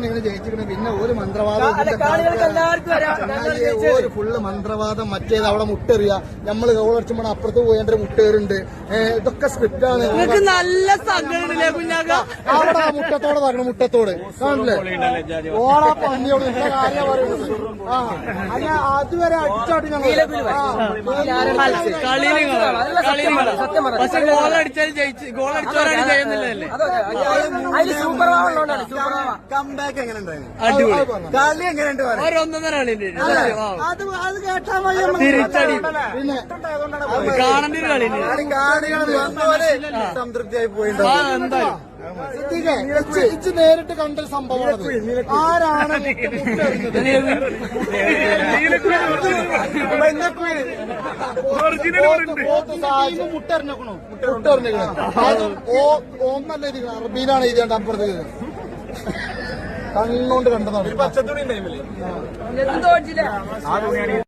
നിങ്ങൾ ജയിച്ചിരിക്കുന്നത്. പിന്നെ ഒരു മന്ത്രവാദം ഒരു ഫുള്ള് മന്ത്രവാദം മറ്റേത് അവിടെ മുട്ടെറിയ നമ്മള് ഗോൾ അടിച്ചുമ്പോൾ അപ്പുറത്ത് പോയതിന്റെ മുട്ടേറുണ്ട്. ഇതൊക്കെ സ്ക്രിപ്റ്റാണ്. നല്ല സംഘടനയിലെ കുഞ്ഞാക്ക അവിടെ മുട്ടത്തോടെ തരണം. മുട്ടത്തോട് കാണില്ലേ ഓളാ പന്നിയോട് കാര്യം പറയുന്നത്. അല്ല അതുവരെ അടിച്ചാട്ടി ഞങ്ങൾ പക്ഷെ ഗോളടിച്ചാലും ജയിച്ച് ഗോളടിച്ചവരാണ് ചെയ്യുന്നില്ലല്ലേ. കംബാക്ക് എങ്ങനെ അടിപൊളി കളി എങ്ങനെയുണ്ട് ഒരൊന്നര കളിന്റെ അത് കേട്ടാ തിരിച്ചടി പിന്നെ കാണേണ്ട ഒരു കളി സംതൃപ്തിയായി പോയിട്ടുണ്ട്. എന്തായാലും നേരിട്ട് കണ്ട സംഭവമാണ്. ആരാണ് മുട്ടെറിഞ്ഞോ ഒന്നല്ല ഇത് അറബിയിലാണ് എഴുതിയാണ്ട് അപ്പുറത്തേക്ക് കണ്ണുകൊണ്ട് കണ്ടതാണ്.